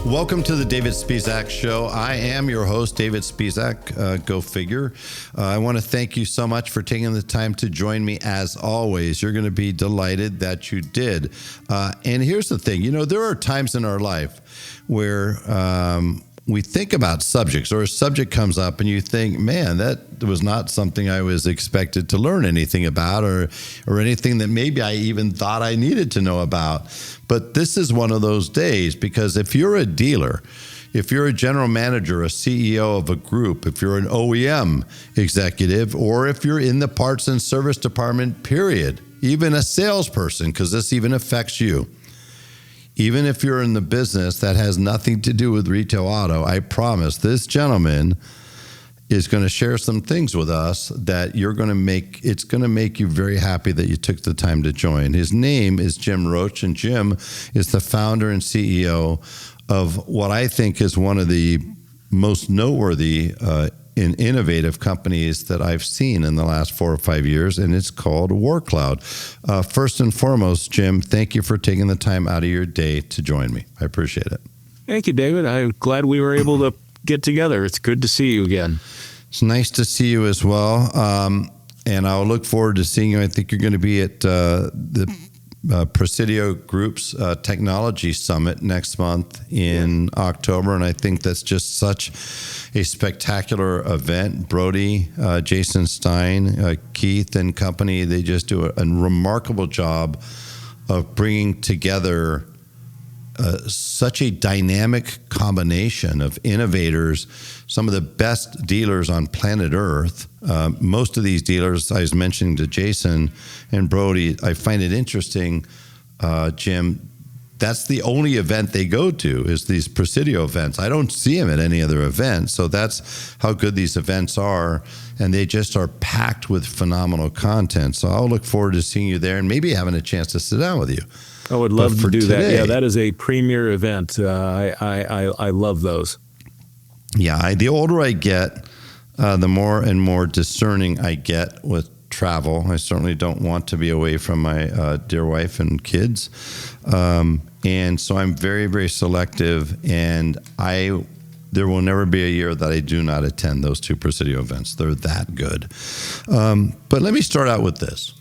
Welcome to the David Spisak Show. I am your host, David Spisak. Go figure. I want to thank you so much for taking the time to join me as always. You're going to be delighted that you did. And here's the thing, there are times in our life where we think about subjects, or a subject comes up and you think, man, that was not something I was expected to learn anything about, or anything that maybe I even thought I needed to know about. But this is one of those days, because if you're a dealer, if you're a general manager, a CEO of a group, if you're an OEM executive, or if you're in the parts and service department, period, even a salesperson, because this even affects you. Even if you're in the business that has nothing to do with retail auto, I promise this gentleman is going to share some things with us that it's going to make you very happy that you took the time to join. His name is Jim Roche, and Jim is the founder and CEO of what I think is one of the most noteworthy and innovative companies that I've seen in the last 4 or 5 years, and it's called WarrCloud. First and foremost, Jim, thank you for taking the time out of your day to join me. I appreciate it. Thank you, David. I'm glad we were able to get together. It's good to see you again. It's nice to see you as well, and I'll look forward to seeing you. I think you're going to be at the Presidio Group's Technology Summit next month in October, and I think that's just such a spectacular event. Brody, Jason Stein, Keith and company, they just do a remarkable job of bringing together such a dynamic combination of innovators, some of the best dealers on planet Earth. Most of these dealers, I was mentioning to Jason and Brody, I find it interesting, Jim, that's the only event they go to, is these Presidio events. I don't see them at any other event. So that's how good these events are. And they just are packed with phenomenal content. So I'll look forward to seeing you there and maybe having a chance to sit down with you. I would love to do that. Yeah, that is a premier event. I love those. Yeah, the older I get, the more and more discerning I get with travel. I certainly don't want to be away from my dear wife and kids. And so I'm very, very selective, and there will never be a year that I do not attend those 2 Presidio events. They're that good. But let me start out with this.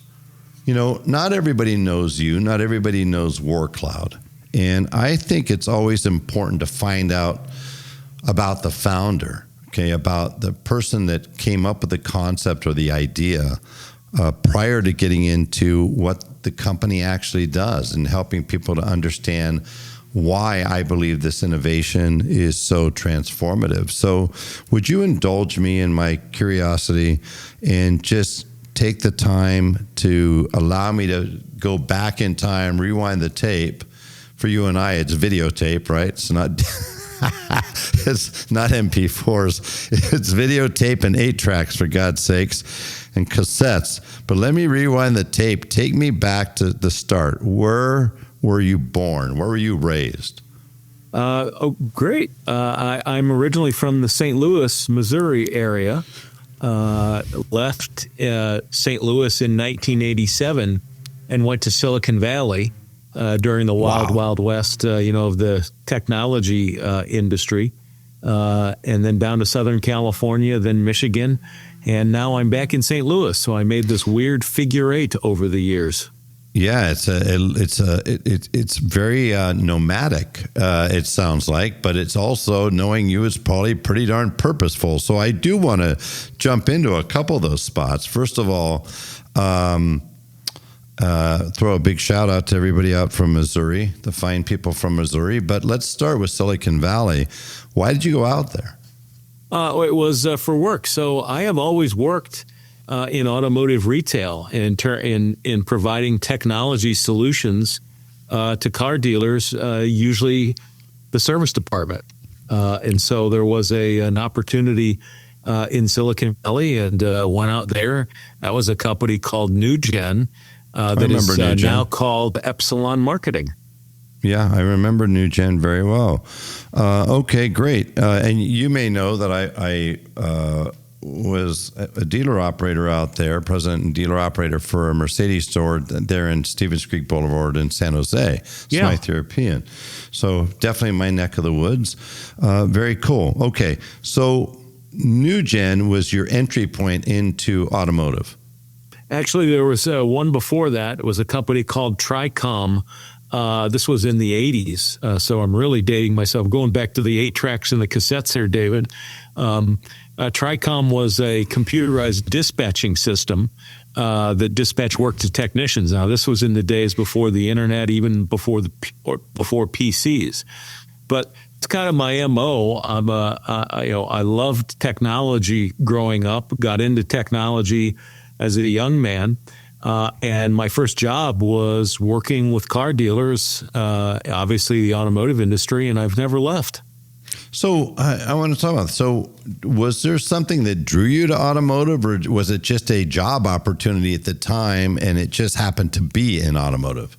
Not everybody knows you. Not everybody knows WarrCloud. And I think it's always important to find out about the founder, about the person that came up with the concept or the idea prior to getting into what the company actually does and helping people to understand why I believe this innovation is so transformative. So would you indulge me in my curiosity and just take the time to allow me to go back in time, rewind the tape? For you and I, it's videotape, right? It's not it's not MP4s. It's videotape and 8 tracks, for God's sakes, and cassettes. But let me rewind the tape. Take me back to the start. Where were you born? Where were you raised? Great. I'm originally from the St. Louis, Missouri area. Left St. Louis in 1987 and went to Silicon Valley during the Wild West, of the technology industry, and then down to Southern California, then Michigan, and now I'm back in St. Louis. So I made this weird figure 8 over the years. Yeah, it's very nomadic. It sounds like, but it's also, knowing you, is probably pretty darn purposeful. So I do want to jump into a couple of those spots. First of all, throw a big shout out to everybody out from Missouri, the fine people from Missouri. But let's start with Silicon Valley. Why did you go out there? It was for work. So I have always worked in automotive retail in providing technology solutions to car dealers, usually the service department. And so there was an opportunity in Silicon Valley, and went out there. That was a company called NewGen that is now called Epsilon Marketing. Yeah, I remember NewGen very well. Okay, great. And you may know that was a dealer operator out there, president and dealer operator for a Mercedes store there in Stevens Creek Boulevard in San Jose, Smythe European. So definitely my neck of the woods. Very cool. Okay, so NewGen was your entry point into automotive. Actually, there was one before that. It was a company called Tricom. This was in the 80s, so I'm really dating myself, going back to the 8 tracks and the cassettes here, David. Tricom was a computerized dispatching system that dispatched work to technicians. Now, this was in the days before the internet, even before PCs. But it's kind of my MO. I loved technology growing up. Got into technology as a young man. And my first job was working with car dealers, obviously the automotive industry, and I've never left. So I want to talk about, so was there something that drew you to automotive, or was it just a job opportunity at the time and it just happened to be in automotive?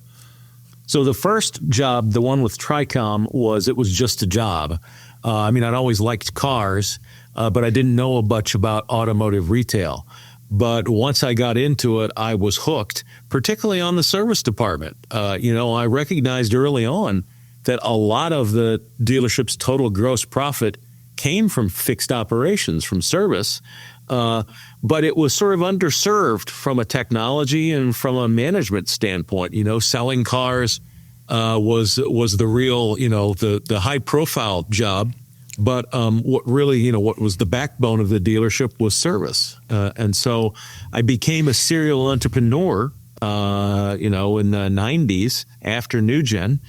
So the first job, the one with Tricom, it was just a job. I'd always liked cars, but I didn't know much about automotive retail. But once I got into it, I was hooked, particularly on the service department. I recognized early on that a lot of the dealership's total gross profit came from fixed operations, from service. But it was sort of underserved from a technology and from a management standpoint. Selling cars was the real, the high profile job. But what was the backbone of the dealership was service. And so I became a serial entrepreneur, in the 90s after NewGen,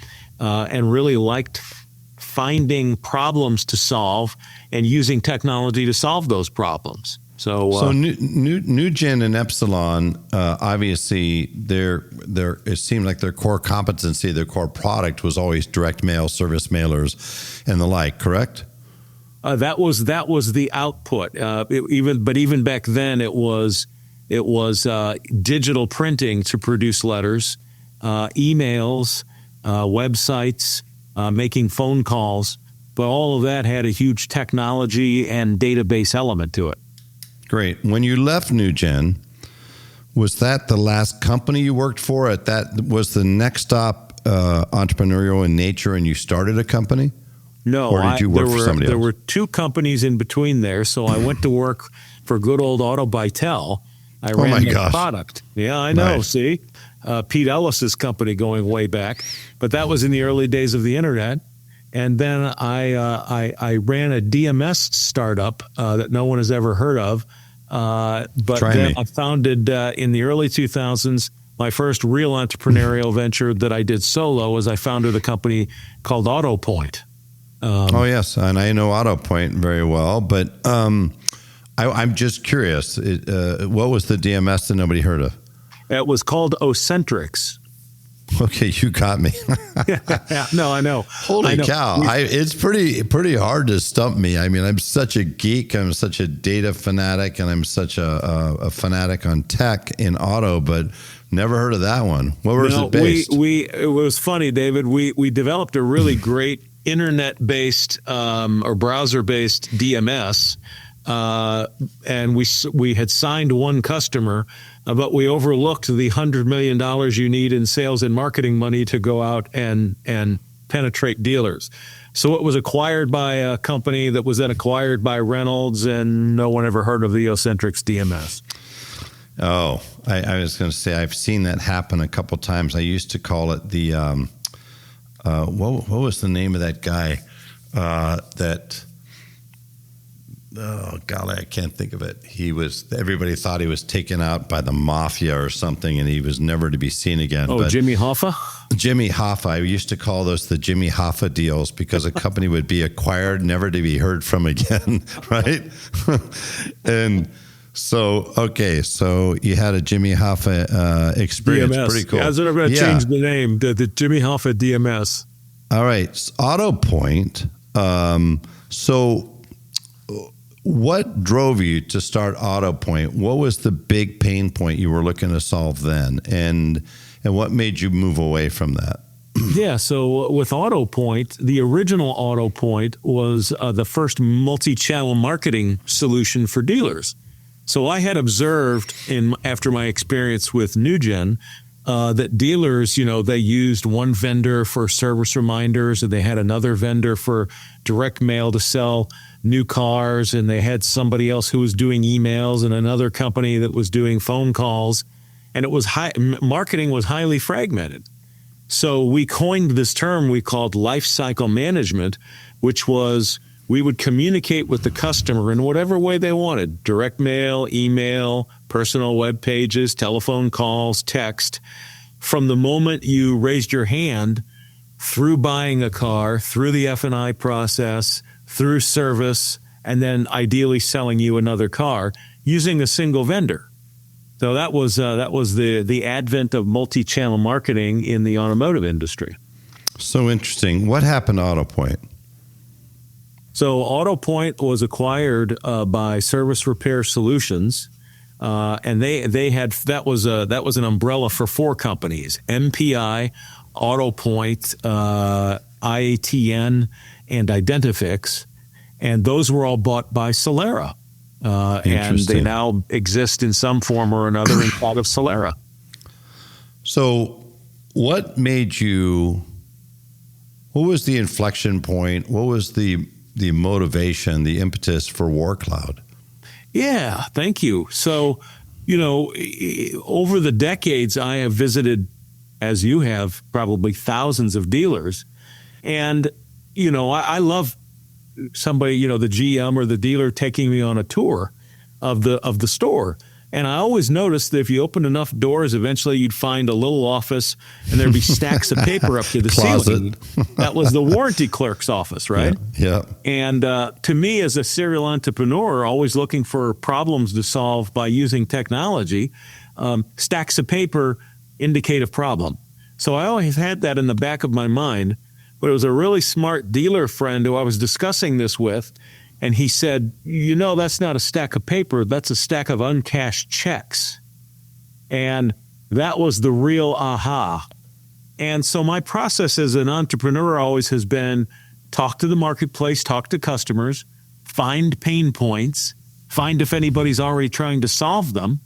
and really liked finding problems to solve and using technology to solve those problems. So NewGen and Epsilon, obviously, it seemed like their core competency, their core product was always direct mail, service mailers, and the like. Correct? That was the output. Even back then, it was digital printing to produce letters, emails, websites, making phone calls. But all of that had a huge technology and database element to it. Great. When you left NewGen, was that the last company you worked for? Was the next stop entrepreneurial in nature, and you started a company? No, or did you work for somebody else? There were 2 companies in between there, so I went to work for good old Auto Bytel. I ran their product. Yeah, I know. Nice. See, Pete Ellis's company going way back, but that was in the early days of the internet. And then I ran a DMS startup that no one has ever heard of. I founded in the early 2000s. My first real entrepreneurial venture that I did solo was I founded a company called AutoPoint. Yes, and I know AutoPoint very well, but I'm just curious. What was the DMS that nobody heard of? It was called Ocentrics. Okay, you got me. Yeah, no, I know. Holy cow. It's pretty hard to stump me. I'm such a geek. I'm such a data fanatic, and I'm such a fanatic on tech in auto, but never heard of that one. Where was it based? It was funny, David. We developed a really great internet-based or browser-based DMS, and we had signed one customer, but we overlooked the $100 million you need in sales and marketing money to go out and penetrate dealers. So it was acquired by a company that was then acquired by Reynolds, and no one ever heard of the Ocentrics DMS. Oh, I was going to say, I've seen that happen a couple times. I used to call it the, what was the name of that guy oh golly, I can't think of it. Everybody thought he was taken out by the mafia or something, and he was never to be seen again. Oh, but Jimmy Hoffa? Jimmy Hoffa. I used to call those the Jimmy Hoffa deals, because a company would be acquired, never to be heard from again, right? And so you had a Jimmy Hoffa experience. DMS. Pretty cool. Yeah, I was going to change the name, the Jimmy Hoffa DMS. All right. AutoPoint. So what drove you to start AutoPoint? What was the big pain point you were looking to solve then? And what made you move away from that? Yeah, so with AutoPoint, the original AutoPoint was the first multi-channel marketing solution for dealers. So I had observed after my experience with NewGen that dealers, they used one vendor for service reminders, and they had another vendor for direct mail to sell new cars, and they had somebody else who was doing emails, and another company that was doing phone calls, and it was marketing was highly fragmented. So we coined this term we called life cycle management, which was we would communicate with the customer in whatever way they wanted: direct mail, email, personal web pages, telephone calls, text. From the moment you raised your hand, through buying a car, through the F&I process, through service, and then ideally selling you another car using a single vendor. So that was the advent of multi-channel marketing in the automotive industry. So interesting. What happened to AutoPoint? So AutoPoint was acquired by Service Repair Solutions, and they had that was an umbrella for four companies: MPI, AutoPoint, IATN, and Identifix, and those were all bought by Solera, and they now exist in some form or another inside of Solera. So, what was the inflection point? What was the motivation, the impetus for WarrCloud? Yeah, thank you. So, over the decades, I have visited, as you have, probably thousands of dealers. And, I love somebody, the GM or the dealer taking me on a tour of the store. And I always noticed that if you opened enough doors, eventually you'd find a little office and there'd be stacks of paper up to the ceiling. That was the warranty clerk's office, right? Yeah. And to me, as a serial entrepreneur, always looking for problems to solve by using technology, stacks of paper indicate a problem. So I always had that in the back of my mind. But it was a really smart dealer friend who I was discussing this with, and he said, that's not a stack of paper, that's a stack of uncashed checks. And that was the real aha. And so my process as an entrepreneur always has been talk to the marketplace, talk to customers, find pain points, find if anybody's already trying to solve them,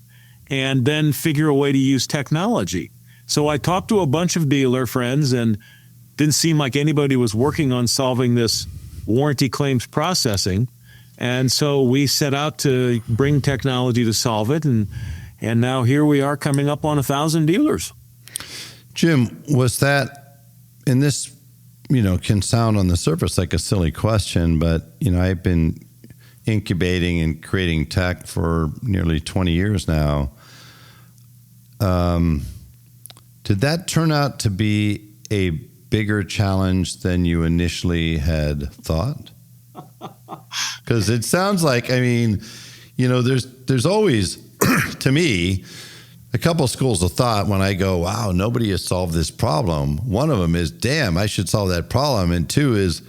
and then figure a way to use technology. So I talked to a bunch of dealer friends, and didn't seem like anybody was working on solving this warranty claims processing. And so we set out to bring technology to solve it. And now here we are coming up on 1,000 dealers. Jim, was that, and this, can sound on the surface like a silly question, but, I've been incubating and creating tech for nearly 20 years now. Did that turn out to be a bigger challenge than you initially had thought? Because it sounds like, there's always, to me, a couple schools of thought when I go, wow, nobody has solved this problem. One of them is, damn, I should solve that problem. And two is,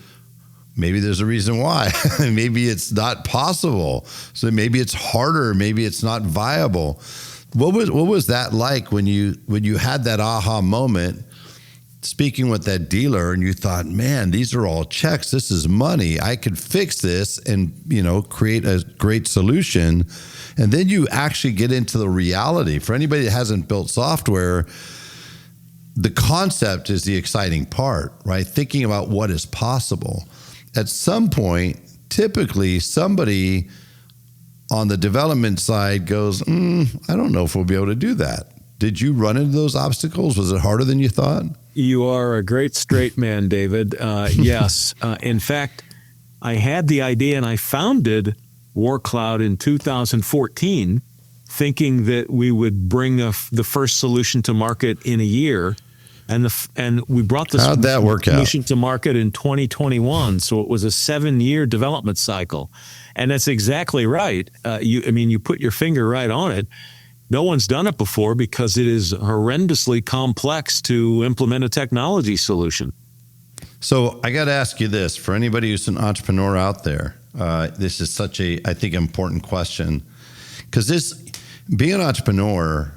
maybe there's a reason why. Maybe it's not possible. So maybe it's harder. Maybe it's not viable. What was that like when you had that aha moment, speaking with that dealer, and you thought, man, these are all checks. This is money. I could fix this and, create a great solution. And then you actually get into the reality. For anybody that hasn't built software, the concept is the exciting part, right? Thinking about what is possible. At some point, typically somebody on the development side goes, I don't know if we'll be able to do that. Did you run into those obstacles? Was it harder than you thought? You are a great straight man, David. Yes. In fact, I had the idea and I founded WarrCloud in 2014, thinking that we would bring the first solution to market in a year. And we brought the solution to market in 2021. So it was a 7-year development cycle. And that's exactly right. You put your finger right on it. No one's done it before because it is horrendously complex to implement a technology solution. So I got to ask you this, for anybody who's an entrepreneur out there, this is such a, I think, important question, because being an entrepreneur,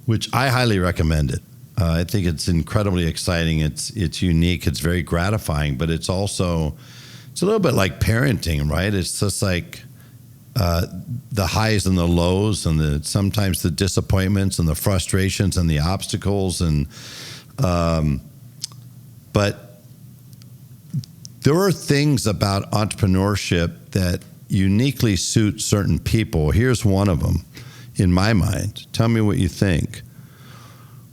which I highly recommend it. I think it's incredibly exciting. It's unique. It's very gratifying, but it's a little bit like parenting, right? It's just like the highs and the lows, and sometimes the disappointments and the frustrations and the obstacles, but there are things about entrepreneurship that uniquely suit certain people. Here's one of them in my mind. Tell me what you think.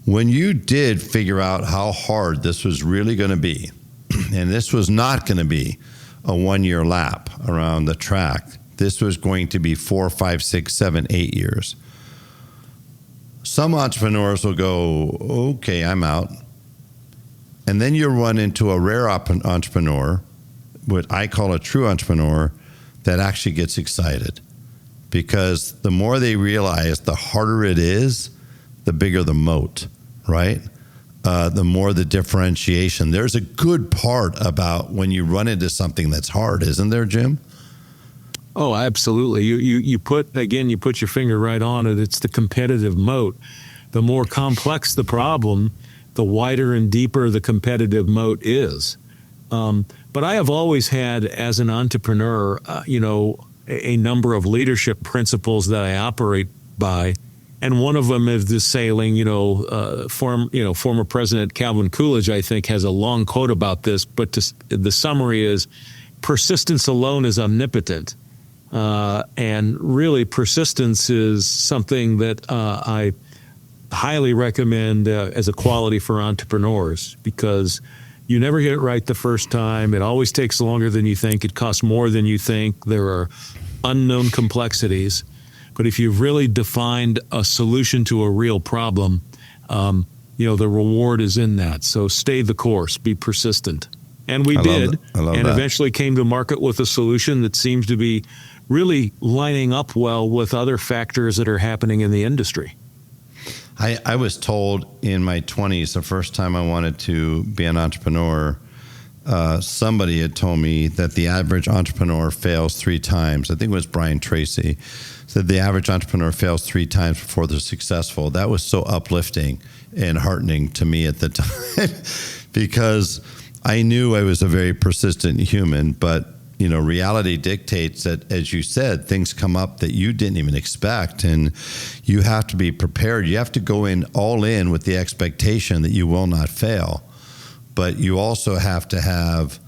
When you did figure out how hard this was really going to be, and this was not going to be a 1-year lap around the track, this was going to be 4, 5, 6, 7, 8 years. Some entrepreneurs will go, okay, I'm out. And then you run into a rare entrepreneur, what I call a true entrepreneur, that actually gets excited. Because the more they realize the harder it is, the bigger the moat, right? The more the differentiation. There's a good part about when you run into something that's hard, isn't there, Jim? Oh, absolutely. You put your finger right on it. It's the competitive moat. The more complex the problem, the wider and deeper the competitive moat is. But I have always had, as an entrepreneur, a number of leadership principles that I operate by. And one of them is this saying, former President Calvin Coolidge, I think, has a long quote about this, but the summary is, persistence alone is omnipotent. And really, persistence is something that I highly recommend as a quality for entrepreneurs, because you never get it right the first time. It always takes longer than you think. It costs more than you think. There are unknown complexities. But if you've really defined a solution to a real problem, the reward is in that. So stay the course, be persistent. And we did, and eventually came to market with a solution that seems to be really lining up well with other factors that are happening in the industry. I was told in my 20s, the first time I wanted to be an entrepreneur, somebody had told me that the average entrepreneur fails 3 times. I think it was Brian Tracy. Said the average entrepreneur fails 3 times before they're successful. That was so uplifting and heartening to me at the time because I knew I was a very persistent human, but reality dictates that, as you said, things come up that you didn't even expect, and you have to be prepared. You have to go in all in with the expectation that you will not fail. But you also have to have,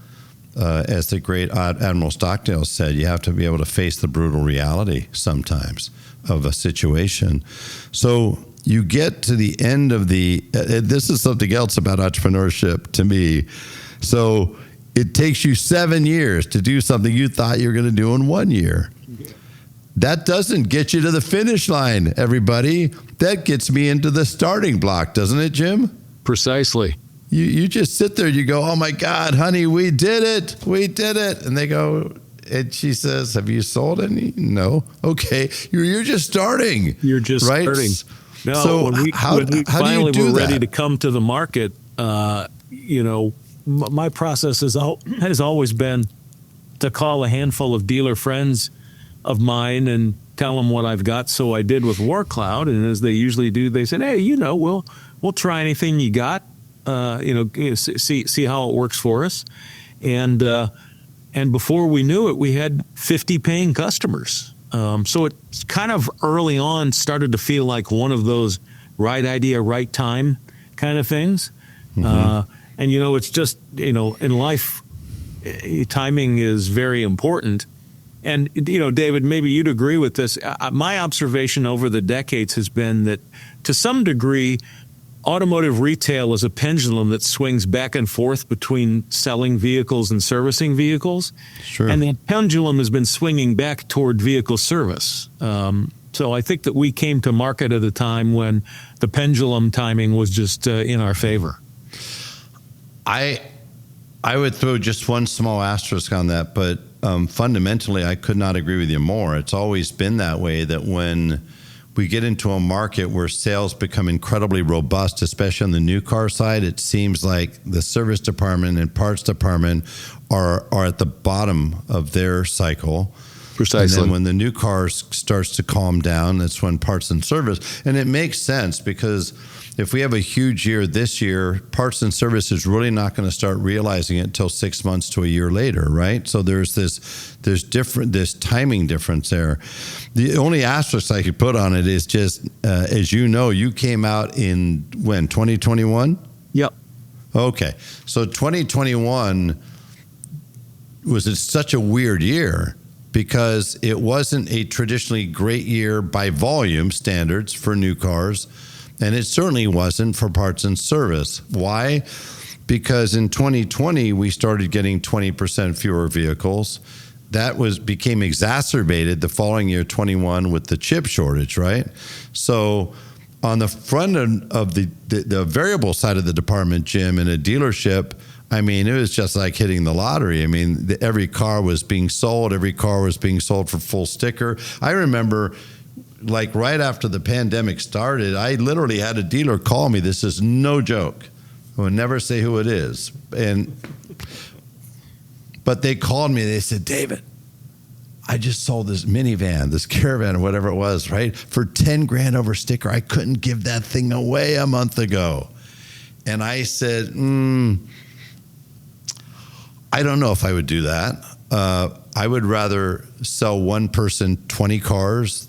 as the great Admiral Stockdale said, you have to be able to face the brutal reality sometimes of a situation. So you get to the end of this is something else about entrepreneurship to me. So it takes you 7 years to do something you thought you were going to do in 1 year. That doesn't get you to the finish line, everybody. That gets me into the starting block, doesn't it, Jim? Precisely. You just sit there, you go, oh my God, honey, we did it. We did it. And they go, and she says, have you sold any? No. Okay. You're just starting. You're just right? starting. No, so when we finally were ready to come to the market, my process has always been to call a handful of dealer friends of mine and tell them what I've got. So I did with WarrCloud, and as they usually do, they said, "Hey, we'll try anything you got. See how it works for us." And before we knew it, we had 50 paying customers. So it kind of early on started to feel like one of those right idea, right time kind of things. Mm-hmm. And, it's just, in life, timing is very important. And, David, maybe you'd agree with this. My observation over the decades has been that, to some degree, automotive retail is a pendulum that swings back and forth between selling vehicles and servicing vehicles. Sure. And the pendulum has been swinging back toward vehicle service. So I think that we came to market at a time when the pendulum timing was just in our favor. I would throw just one small asterisk on that, but fundamentally, I could not agree with you more. It's always been that way, that when we get into a market where sales become incredibly robust, especially on the new car side, it seems like the service department and parts department are at the bottom of their cycle. Precisely. And then when the new car starts to calm down, that's when parts and service. And it makes sense because if we have a huge year this year, parts and service is really not going to start realizing it until 6 months to a year later, right? So there's this timing difference there. The only asterisk I could put on it is just, as you know, you came out in when, 2021? Yep. Okay. So 2021 was such a weird year because it wasn't a traditionally great year by volume standards for new cars. And it certainly wasn't for parts and service. Why? Because in 2020, we started getting 20% fewer vehicles. That became exacerbated the following year, 21, with the chip shortage, right? So on the front end of the variable side of the department, Jim, in a dealership, I mean, it was just like hitting the lottery. I mean, every car was being sold. Every car was being sold for full sticker. I remember, like right after the pandemic started, I literally had a dealer call me. This is no joke. I would never say who it is. But they called me. They said, David, I just sold this minivan, this Caravan or whatever it was, right? For 10 grand over sticker. I couldn't give that thing away a month ago. And I said, I don't know if I would do that. I would rather sell one person 20 cars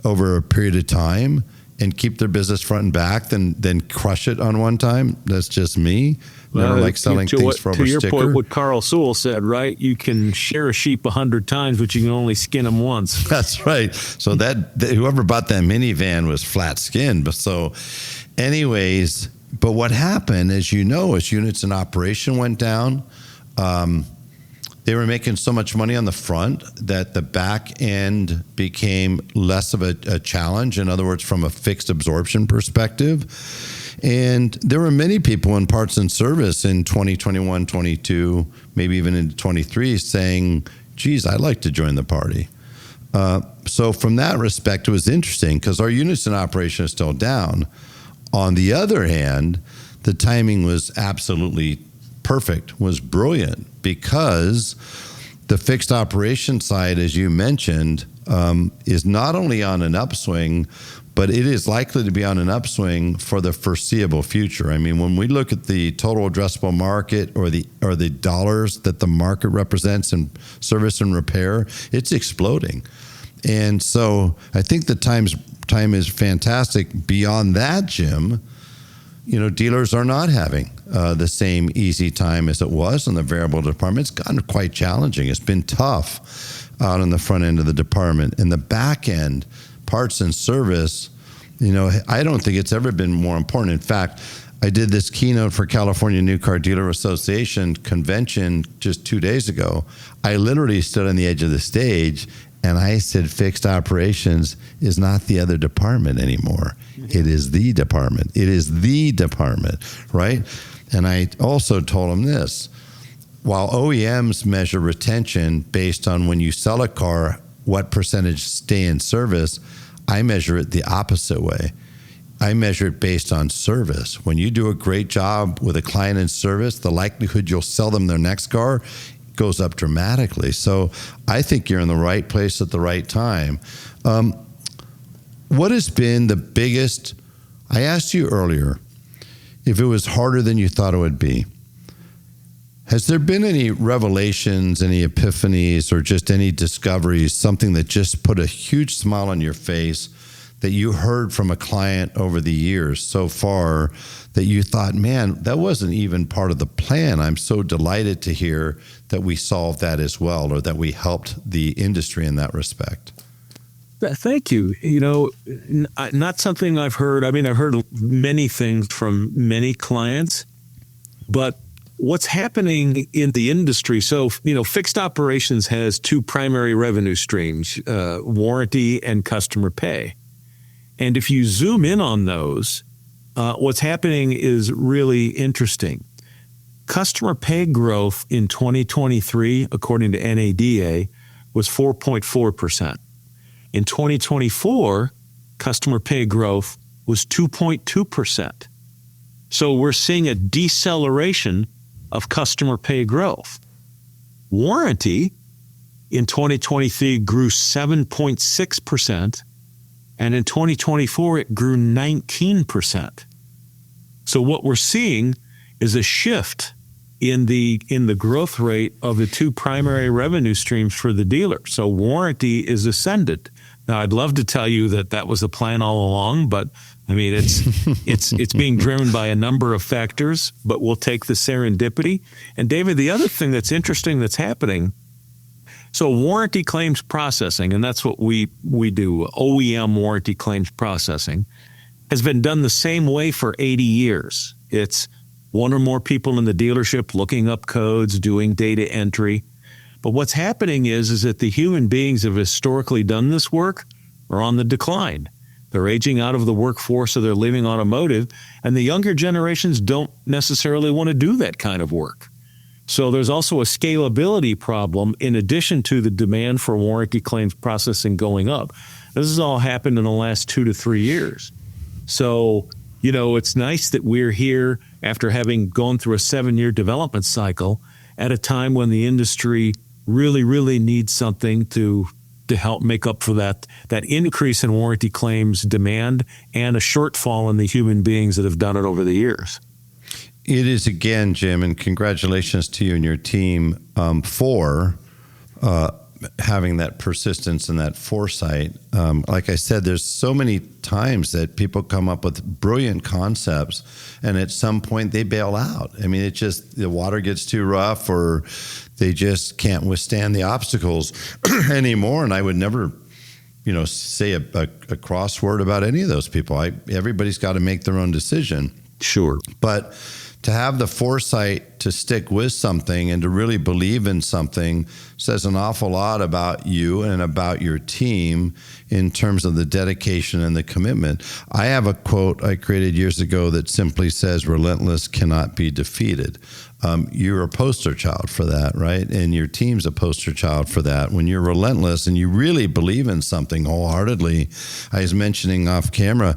over a period of time and keep their business front and back than crush it on one time. That's just me. Never like selling things for over sticker. To your point, what Carl Sewell said, right? You can share a sheep 100 times, but you can only skin them once. That's right. So that whoever bought that minivan was flat skinned. But so anyways, but what happened, as you know, as units in operation went down, they were making so much money on the front that the back end became less of a challenge. In other words, from a fixed absorption perspective. And there were many people in parts and service in 2021, 22, maybe even into 23 saying, geez, I'd like to join the party. So from that respect, it was interesting because our units in operation are still down. On the other hand, the timing was absolutely perfect, was brilliant, because the fixed operation side, as you mentioned, is not only on an upswing, but it is likely to be on an upswing for the foreseeable future. I mean, when we look at the total addressable market or the dollars that the market represents in service and repair, it's exploding. And so I think the time is fantastic. Beyond that, Jim, you know, dealers are not having the same easy time as it was in the variable department. It's gotten quite challenging. It's been tough out on the front end of the department. In the back end, parts and service, you know, I don't think it's ever been more important. In fact, I did this keynote for California New Car Dealer Association convention just 2 days ago. I literally stood on the edge of the stage and I said, fixed operations is not the other department anymore. It is the department. It is the department, right? And I also told them this. While OEMs measure retention based on when you sell a car, what percentage stay in service, I measure it the opposite way. I measure it based on service. When you do a great job with a client in service, the likelihood you'll sell them their next car goes up dramatically. So I think you're in the right place at the right time. What has been the biggest, I asked you earlier, if it was harder than you thought it would be. Has there been any revelations, any epiphanies, or just any discoveries, something that just put a huge smile on your face that you heard from a client over the years so far that you thought, man, that wasn't even part of the plan. I'm so delighted to hear that we solved that as well, or that we helped the industry in that respect. Thank you. You know, not something I've heard. I mean, I've heard many things from many clients, but what's happening in the industry, so, you know, fixed operations has two primary revenue streams, warranty and customer pay. And if you zoom in on those, what's happening is really interesting. Customer pay growth in 2023, according to NADA, was 4.4%. In 2024, customer pay growth was 2.2%. So we're seeing a deceleration of customer pay growth. Warranty in 2023 grew 7.6%, and in 2024 it grew 19%. So what we're seeing is a shift in the growth rate of the two primary revenue streams for the dealer. So warranty is ascendant. Now, I'd love to tell you that was the plan all along, but I mean, it's being driven by a number of factors, but we'll take the serendipity. And David, the other thing that's interesting that's happening, so warranty claims processing, and that's what we do, OEM warranty claims processing, has been done the same way for 80 years. It's one or more people in the dealership looking up codes, doing data entry. But what's happening is that the human beings have historically done this work are on the decline. They're aging out of the workforce, or they're leaving automotive, and the younger generations don't necessarily want to do that kind of work. So there's also a scalability problem in addition to the demand for warranty claims processing going up. This has all happened in the last 2 to 3 years. So, it's nice that we're here after having gone through a 7-year development cycle at a time when the industry really, really needs something to help make up for that increase in warranty claims demand and a shortfall in the human beings that have done it over the years. It is again, Jim, and congratulations to you and your team for having that persistence and that foresight. Like I said, there's so many times that people come up with brilliant concepts, and at some point they bail out. I mean, the water gets too rough, or they just can't withstand the obstacles anymore. And I would never, say a crossword about any of those people. Everybody's got to make their own decision. Sure. But to have the foresight to stick with something and to really believe in something says an awful lot about you and about your team in terms of the dedication and the commitment. I have a quote I created years ago that simply says, "Relentless cannot be defeated." You're a poster child for that, right? And your team's a poster child for that. When you're relentless and you really believe in something wholeheartedly, I was mentioning off camera,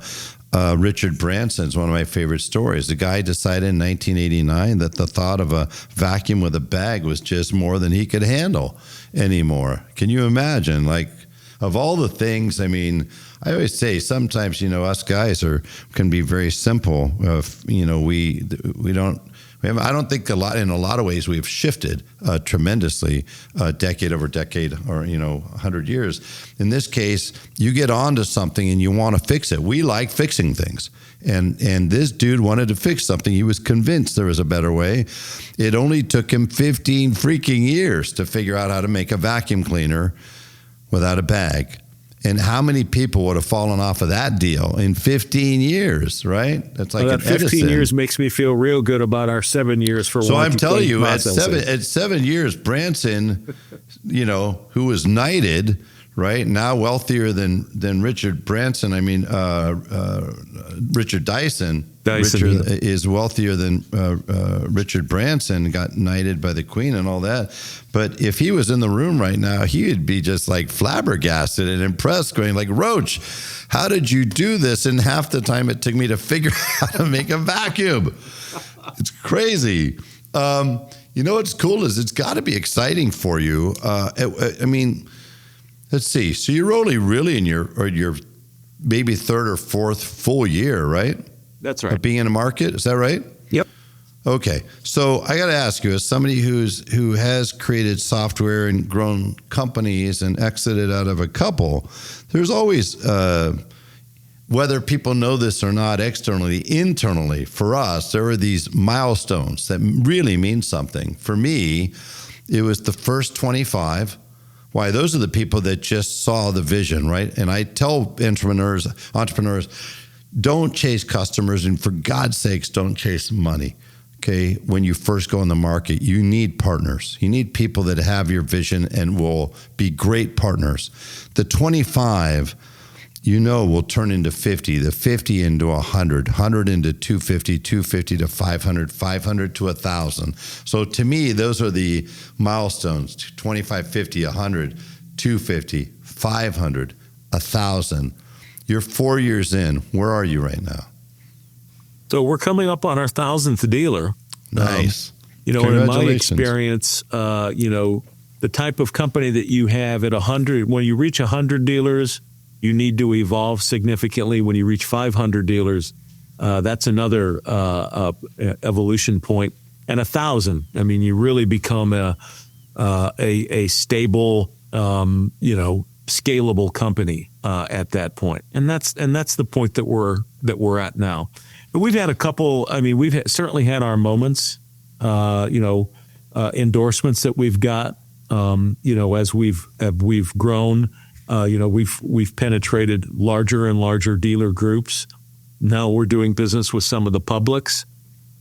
Richard Branson's one of my favorite stories. The guy decided in 1989 that the thought of a vacuum with a bag was just more than he could handle anymore. Can you imagine? Like, of all the things, I mean, I always say sometimes, us guys can be very simple. I don't think in a lot of ways we've shifted tremendously, decade over decade, or 100 years. In this case, you get onto something and you want to fix it. We like fixing things, and this dude wanted to fix something. He was convinced there was a better way. It only took him 15 freaking years to figure out how to make a vacuum cleaner without a bag. And how many people would have fallen off of that deal in 15 years, right? That's like that 15 Edison. years makes me feel real good about our 7 years for. So I'm telling you, at 7 years, Branson, who was knighted, right, now wealthier than Richard Branson. I mean, Richard Dyson. Richard is wealthier than Richard Branson, got knighted by the Queen and all that. But if he was in the room right now, he would be just like flabbergasted and impressed, going like, "Roche, how did you do this in half the time it took me to figure out how to make a vacuum?" It's crazy. What's cool is it's got to be exciting for you. I mean, let's see. So you're only really in your maybe third or fourth full year, right? That's right. Of being in the market, is that right? Yep. Okay, so I got to ask you, as somebody who has created software and grown companies and exited out of a couple, there's always, whether people know this or not externally, internally, for us, there are these milestones that really mean something. For me, it was the first 25. Why? Those are the people that just saw the vision, right? And I tell entrepreneurs, don't chase customers, and for God's sakes, don't chase money. Okay, when you first go in the market, you need partners. You need people that have your vision and will be great partners. The 25, will turn into 50, the 50 into 100, 100 into 250, 250 to 500, 500 to 1,000. So to me, those are the milestones: 25, 50, 100, 250, 500, 1,000. You're 4 years in. Where are you right now? So we're coming up on our 1,000th dealer. Nice. In my experience, the type of company that you have at 100, when you reach 100 dealers, you need to evolve significantly. When you reach 500 dealers, That's another evolution point. And 1,000. I mean, you really become a stable, scalable company at that point. And that's the point that we're at now. But we've had a couple. I mean, certainly had our moments. Endorsements that we've got. As we've grown. We've penetrated larger and larger dealer groups. Now we're doing business with some of the publics.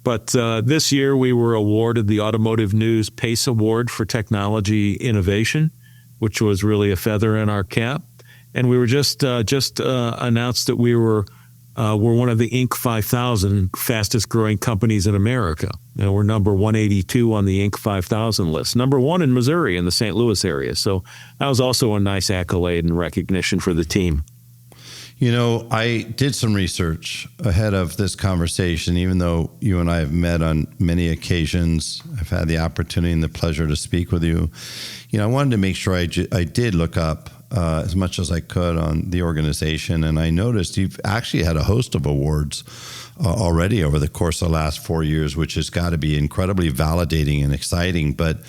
But this year we were awarded the Automotive News PACE Award for Technology Innovation, which was really a feather in our cap. And we were just announced that we're one of the Inc. 5000 fastest growing companies in America. We're number 182 on the Inc. 5000 list, number one in Missouri in the St. Louis area. So that was also a nice accolade and recognition for the team. I did some research ahead of this conversation, even though you and I have met on many occasions. I've had the opportunity and the pleasure to speak with you. I wanted to make sure I did look up as much as I could on the organization. And I noticed you've actually had a host of awards already over the course of the last 4 years, which has got to be incredibly validating and exciting. But,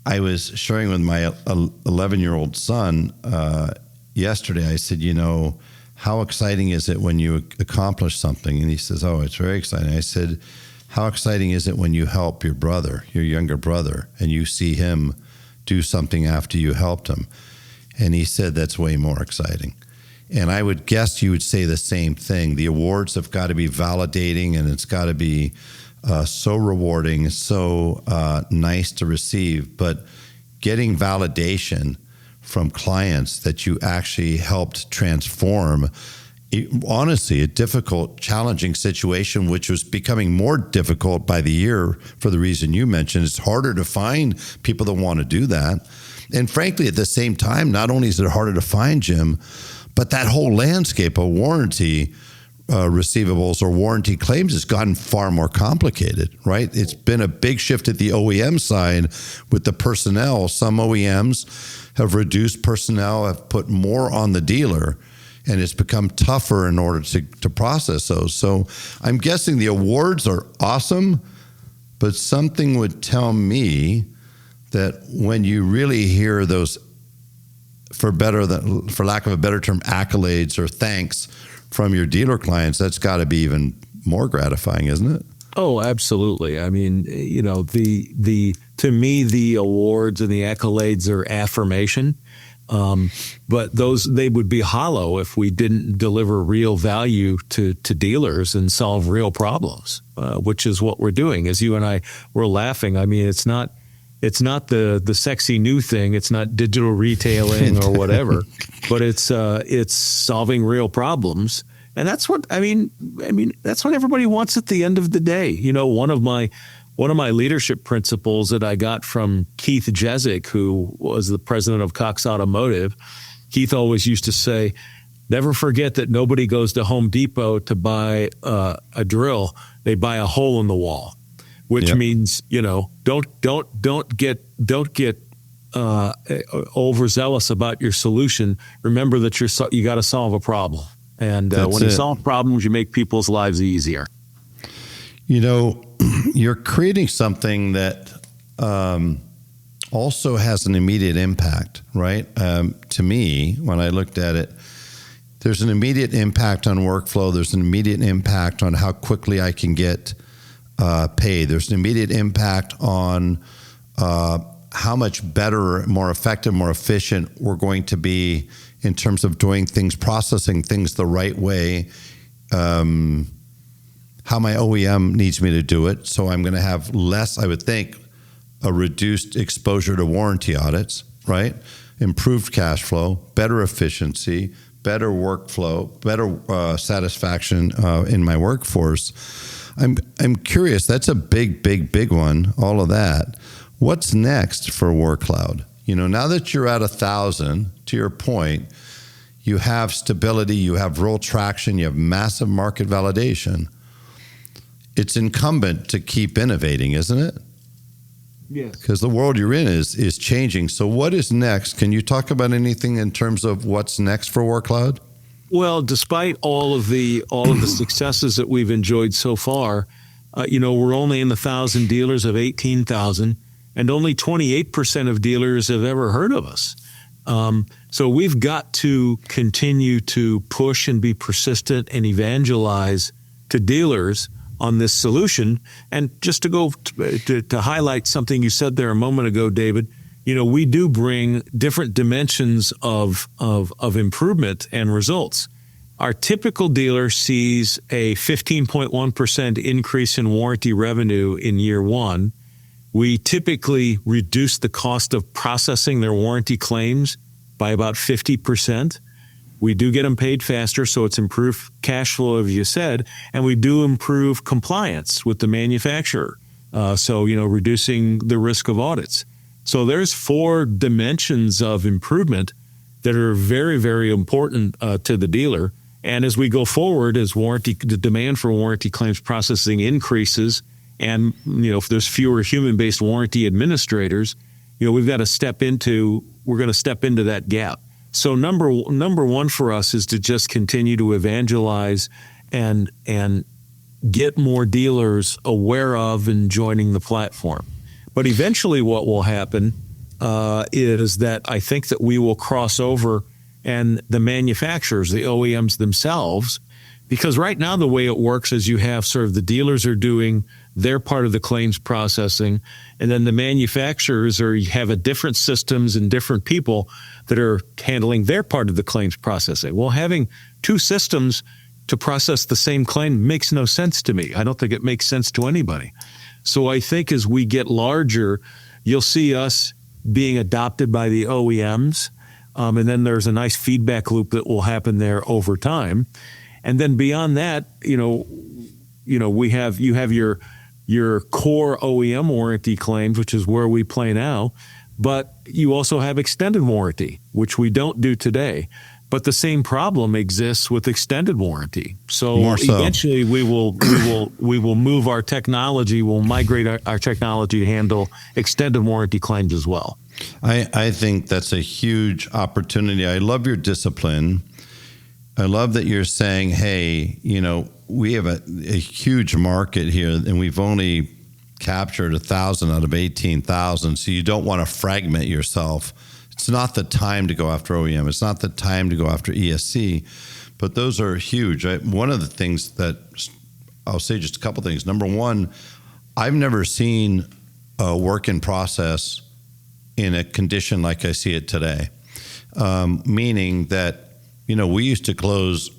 I was sharing with my 11-year-old son yesterday. I said, how exciting is it when you accomplish something? And he says, oh, it's very exciting. I said, how exciting is it when you help your brother, your younger brother, and you see him do something after you helped him? And he said, that's way more exciting. And I would guess you would say the same thing. The awards have got to be validating, and it's got to be so rewarding, so nice to receive. But getting validation from clients that you actually helped transform, honestly, a difficult, challenging situation, which was becoming more difficult by the year for the reason you mentioned. It's harder to find people that want to do that. And frankly, at the same time, not only is it harder to find, Jim, but that whole landscape of warranty receivables or warranty claims has gotten far more complicated, right? It's been a big shift at the OEM side with the personnel. Some OEMs have reduced personnel, have put more on the dealer, and it's become tougher in order to process those. So I'm guessing the awards are awesome, but something would tell me that when you really hear those, for lack of a better term, accolades or thanks from your dealer clients, that's got to be even more gratifying, isn't it? Oh, absolutely. I mean, to me, the awards and the accolades are affirmation, but they would be hollow if we didn't deliver real value to dealers and solve real problems, which is what we're doing. As you and I were laughing, I mean, it's not the sexy new thing. It's not digital retailing or whatever, but it's solving real problems. And that's what that's what everybody wants at the end of the day. One of my leadership principles that I got from Keith Jezik, who was the president of Cox Automotive, Keith always used to say, never forget that nobody goes to Home Depot to buy a drill. They buy a hole in the wall, which means, don't get overzealous about your solution. Remember that you got to solve a problem. And when you solve problems, you make people's lives easier. You're creating something that also has an immediate impact, right? To me, when I looked at it, there's an immediate impact on workflow. There's an immediate impact on how quickly I can get paid. There's an immediate impact on how much better, more effective, more efficient we're going to be in terms of doing things, processing things the right way, how my OEM needs me to do it. So I'm going to have less, I would think, a reduced exposure to warranty audits, right? Improved cash flow, better efficiency, better workflow, better satisfaction in my workforce. I'm curious, that's a big one, all of that. What's next for WarrCloud? Now that you're at 1,000, to your point, you have stability, you have real traction, you have massive market validation. It's incumbent to keep innovating, isn't it? Yes. Because the world you're in is changing. So what is next? Can you talk about anything in terms of what's next for WarrCloud? Well, despite all of the successes that we've enjoyed so far, we're only in the 1,000 dealers of 18,000, and only 28% of dealers have ever heard of us. So we've got to continue to push and be persistent and evangelize to dealers on this solution. And just to go to highlight something you said there a moment ago, David, we do bring different dimensions of improvement and results. Our typical dealer sees a 15.1% increase in warranty revenue in year one. We typically reduce the cost of processing their warranty claims by about 50%. We do get them paid faster, so it's improved cash flow, as you said, and we do improve compliance with the manufacturer. Reducing the risk of audits. So there's 4 dimensions of improvement that are very, very important to the dealer. And as we go forward, as the demand for warranty claims processing increases, and if there's fewer human-based warranty administrators, we're going to step into that gap. So number one for us is to just continue to evangelize and get more dealers aware of and joining the platform. But eventually what will happen is that I think that we will cross over, and the manufacturers, the OEMs themselves, because right now the way it works is you have sort of the dealers are doing their part of the claims processing, and then the manufacturers have a different systems and different people that are handling their part of the claims processing. Well, having 2 systems to process the same claim makes no sense to me. I don't think it makes sense to anybody. So I think as we get larger, you'll see us being adopted by the OEMs, and then there's a nice feedback loop that will happen there over time. And then beyond that, you have your core OEM warranty claims, which is where we play now, but you also have extended warranty, which we don't do today. But the same problem exists with extended warranty. So eventually we will move our technology, we'll migrate our technology to handle extended warranty claims as well. I think that's a huge opportunity. I love your discipline. I love that you're saying, hey, we have a huge market here, and we've only captured 1,000 out of 18,000. So you don't want to fragment yourself. It's not the time to go after OEM. It's not the time to go after ESC, but those are huge. One of the things that I'll say, just a couple things. Number one, I've never seen a work in process in a condition like I see it today, meaning that, we used to close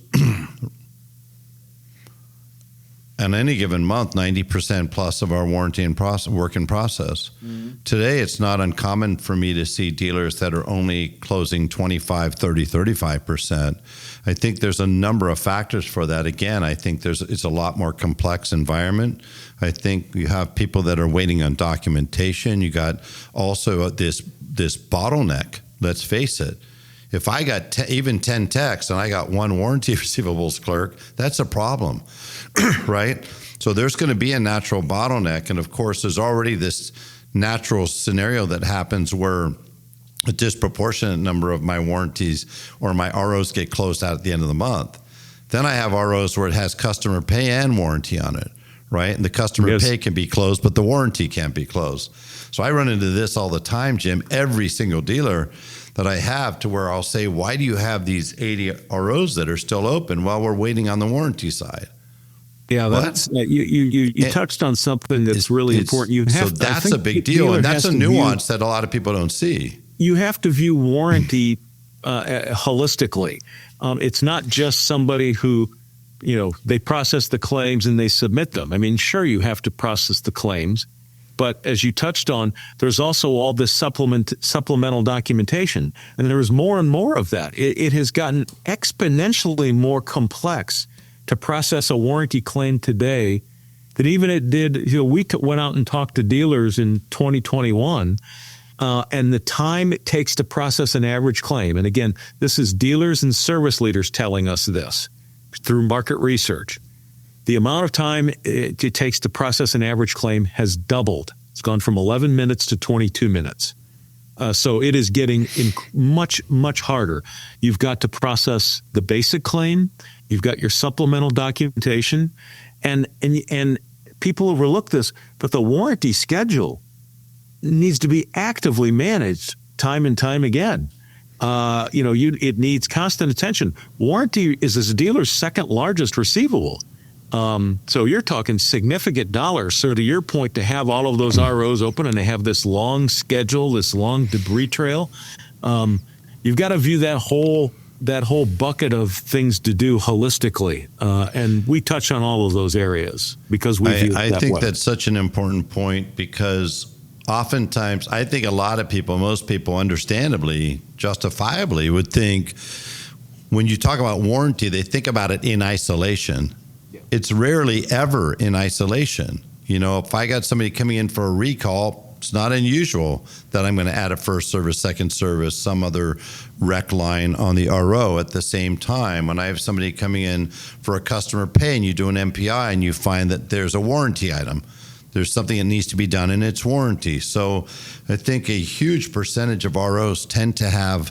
on any given month, 90% plus of our warranty and work in process. Mm-hmm. Today, it's not uncommon for me to see dealers that are only closing 25, 30, 35%. I think there's a number of factors for that. Again, I think it's a lot more complex environment. I think you have people that are waiting on documentation. You got also this bottleneck, let's face it. If I got even 10 techs and I got 1 warranty receivables clerk, that's a problem, right? So there's going to be a natural bottleneck. And of course, there's already this natural scenario that happens where a disproportionate number of my warranties or my ROs get closed out at the end of the month. Then I have ROs where it has customer pay and warranty on it, right? And the customer pay can be closed, but the warranty can't be closed. So I run into this all the time, Jim, every single dealer that I have, to where I'll say, why do you have these 80 ROs that are still open while we're waiting on the warranty side? Yeah, that's you touched on something that's really important. That's a big deal, and that's a nuance that a lot of people don't see. You have to view warranty holistically. It's not just somebody who, they process the claims and they submit them. I mean, sure, you have to process the claims, but as you touched on, there's also all this supplemental documentation, and there's more and more of that. It has gotten exponentially more complex to process a warranty claim today than even it did. We went out and talked to dealers in 2021, and the time it takes to process an average claim. And again, this is dealers and service leaders telling us this through market research. The amount of time it takes to process an average claim has doubled. It's gone from 11 minutes to 22 minutes. So it is getting much, much harder. You've got to process the basic claim. You've got your supplemental documentation, and people overlook this, but the warranty schedule needs to be actively managed time and time again. It needs constant attention. Warranty is a dealer's second largest receivable. So you're talking significant dollars. So to your point, to have all of those ROs open and they have this long schedule, this long debris trail, you've got to view that whole bucket of things to do holistically. And we touch on all of those areas because we view it that way. I think that's such an important point because oftentimes I think a lot of people, most people understandably, justifiably would think when you talk about warranty, they think about it in isolation. It's rarely ever in isolation. If I got somebody coming in for a recall, it's not unusual that I'm going to add a first service, second service, some other rec line on the RO at the same time. When I have somebody coming in for a customer pay and you do an MPI and you find that there's a warranty item, there's something that needs to be done in its warranty. So I think a huge percentage of ROs tend to have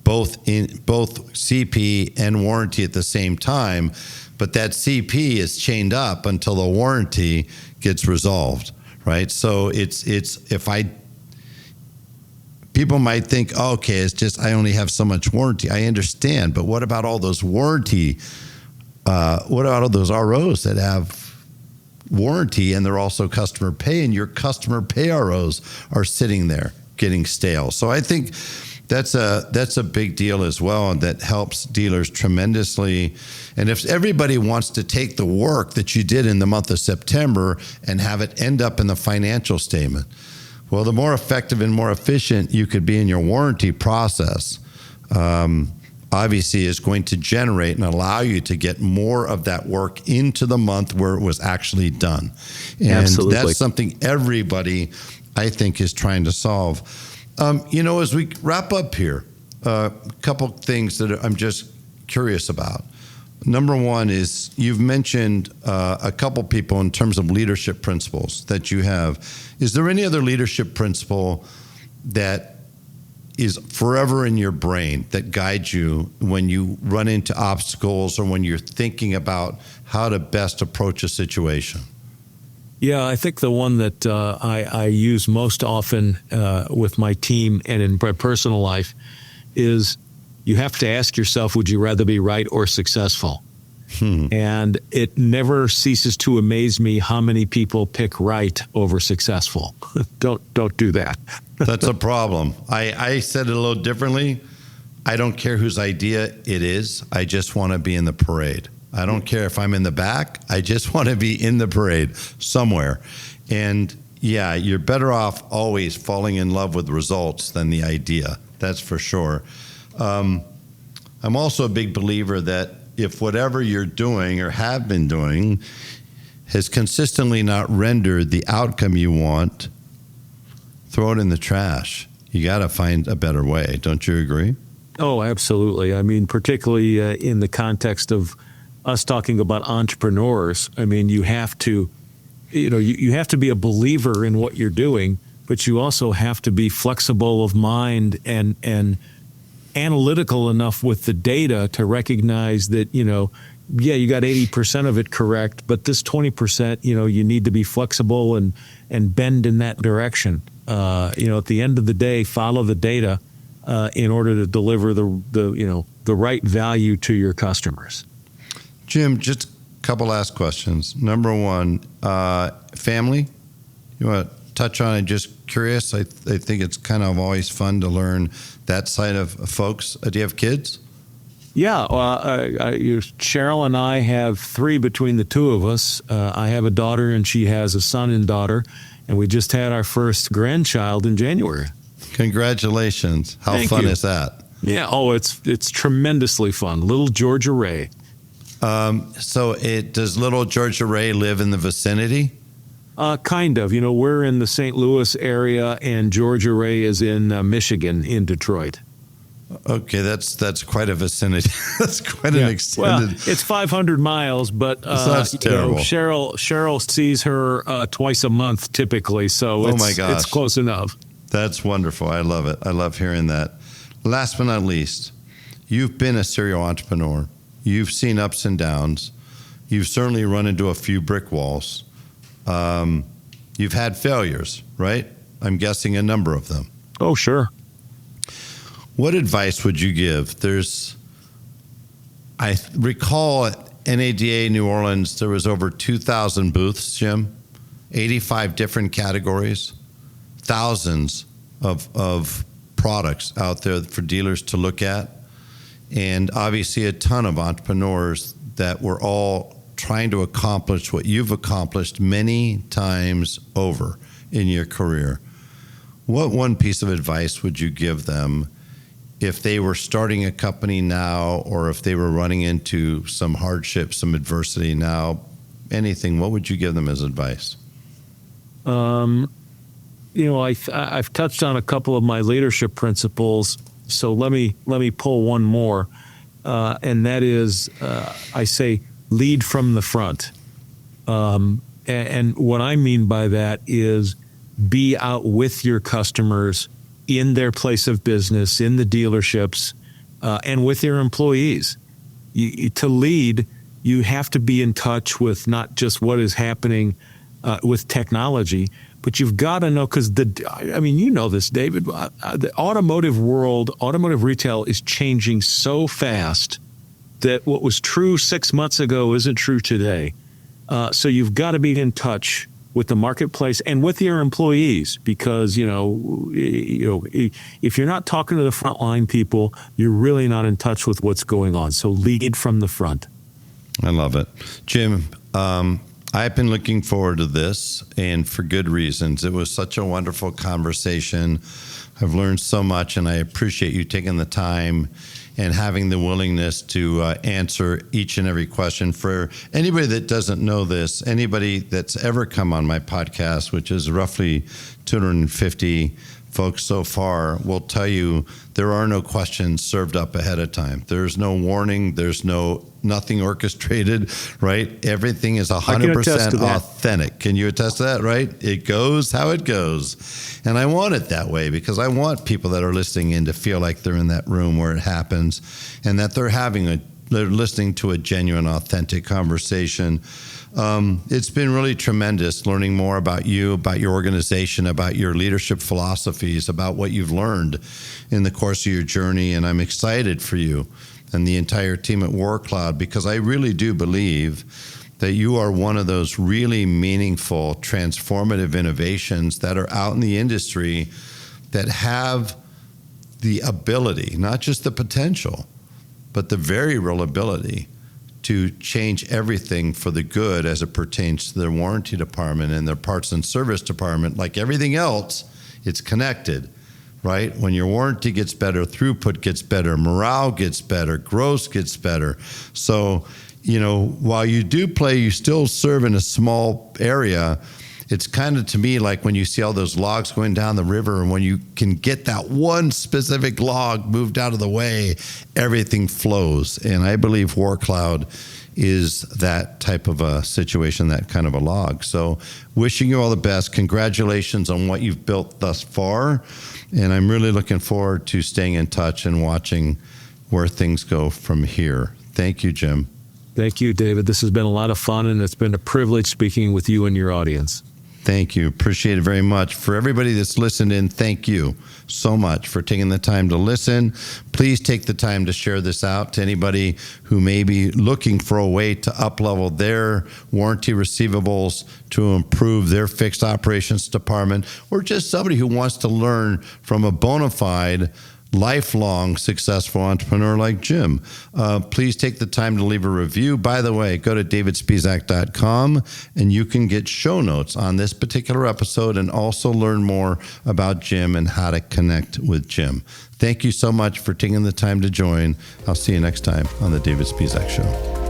both CP and warranty at the same time. But that CP is chained up until the warranty gets resolved, right? So people might think, oh, okay, it's just I only have so much warranty. I understand, but what about all those warranty? What about all those ROs that have warranty and they're also customer pay, and your customer pay ROs are sitting there getting stale? So I think that's a big deal as well, and that helps dealers tremendously. And if everybody wants to take the work that you did in the month of September and have it end up in the financial statement, well, the more effective and more efficient you could be in your warranty process, obviously is going to generate and allow you to get more of that work into the month where it was actually done. And Absolutely. That's something everybody, I think, is trying to solve. As we wrap up here, a couple things that I'm just curious about. Number one is you've mentioned a couple people in terms of leadership principles that you have. Is there any other leadership principle that is forever in your brain that guides you when you run into obstacles or when you're thinking about how to best approach a situation? Yeah, I think the one that I use most often with my team and in my personal life is you have to ask yourself, would you rather be right or successful? And it never ceases to amaze me how many people pick right over successful. Don't do that. That's a problem. I said it a little differently. I don't care whose idea it is. I just want to be in the parade. I don't care if I'm in the back. I just want to be in the parade somewhere. And yeah, you're better off always falling in love with results than the idea. That's for sure. I'm also a big believer that if whatever you're doing or have been doing has consistently not rendered the outcome you want, throw it in the trash. You got to find a better way. Don't you agree? Oh, absolutely. I mean, particularly in the context of us talking about entrepreneurs. I mean, you have to, you have to be a believer in what you're doing, but you also have to be flexible of mind and analytical enough with the data to recognize that, you got 80% of it correct, but this 20%, you need to be flexible and bend in that direction. At the end of the day, follow the data in order to deliver the right value to your customers. Jim, just a couple last questions. Number one, family. You want to touch on it? Just curious. I think it's kind of always fun to learn that side of folks. Do you have kids? Yeah. Cheryl and I have 3 between the two of us. I have a daughter and she has a son and daughter. And we just had our first grandchild in January. Congratulations. How Thank fun you. is that? Yeah. Oh, it's tremendously fun. Little Georgia Ray. Does little Georgia Ray live in the vicinity? Kind of. We're in the St. Louis area, and Georgia Ray is in Michigan, in Detroit. Okay, that's quite a vicinity. That's quite an extended. Well, it's 500 miles, but that's terrible. Cheryl sees her twice a month typically, so my gosh. it's close enough. That's wonderful. I love it. I love hearing that. Last but not least, you've been a serial entrepreneur. You've seen ups and downs. You've certainly run into a few brick walls. You've had failures, right? I'm guessing a number of them. Oh, sure. What advice would you give? I recall at NADA New Orleans, there was over 2,000 booths, Jim, 85 different categories, thousands of products out there for dealers to look at, and obviously a ton of entrepreneurs that were all trying to accomplish what you've accomplished many times over in your career. What one piece of advice would you give them if they were starting a company now, or if they were running into some hardship, some adversity now, anything? What would you give them as advice? I've touched on a couple of my leadership principles, so let me pull one more, and that is, I say, lead from the front. And what I mean by that is be out with your customers in their place of business, in the dealerships, and with their employees. To lead, you have to be in touch with not just what is happening with technology, but you've got to know, because you know this, David, the automotive world, automotive retail is changing so fast that what was true 6 months ago isn't true today. So you've got to be in touch with the marketplace and with your employees, because if you're not talking to the frontline people, you're really not in touch with what's going on. So lead from the front. I love it, Jim. I've been looking forward to this, and for good reasons. It was such a wonderful conversation. I've learned so much, and I appreciate you taking the time and having the willingness to answer each and every question. For anybody that doesn't know this, anybody that's ever come on my podcast, which is roughly 250 folks so far, will tell you there are no questions served up ahead of time. There's no warning. There's nothing orchestrated, right? Everything is 100% authentic. Can you attest to that, right? It goes how it goes. And I want it that way, because I want people that are listening in to feel like they're in that room where it happens, and that they're listening to a genuine, authentic conversation. It's been really tremendous learning more about you, about your organization, about your leadership philosophies, about what you've learned in the course of your journey. And I'm excited for you and the entire team at WarrCloud, because I really do believe that you are one of those really meaningful, transformative innovations that are out in the industry that have the ability, not just the potential, but the very real ability to change everything for the good as it pertains to their warranty department and their parts and service department. Like everything else, it's connected, right? When your warranty gets better, throughput gets better, morale gets better, gross gets better. So, while you do play, you still serve in a small area. It's kind of, to me, like when you see all those logs going down the river, and when you can get that one specific log moved out of the way, everything flows. And I believe WarrCloud is that type of a situation, that kind of a log. So wishing you all the best. Congratulations on what you've built thus far. And I'm really looking forward to staying in touch and watching where things go from here. Thank you, Jim. Thank you, David. This has been a lot of fun, and it's been a privilege speaking with you and your audience. Thank you. Appreciate it very much. For everybody that's listened in, thank you so much for taking the time to listen. Please take the time to share this out to anybody who may be looking for a way to up-level their warranty receivables, to improve their fixed operations department, or just somebody who wants to learn from a bona fide, lifelong successful entrepreneur like Jim. Please take the time to leave a review. By the way, go to davidspisak.com and you can get show notes on this particular episode, and also learn more about Jim and how to connect with Jim. Thank you so much for taking the time to join. I'll see you next time on the David Spisak Show.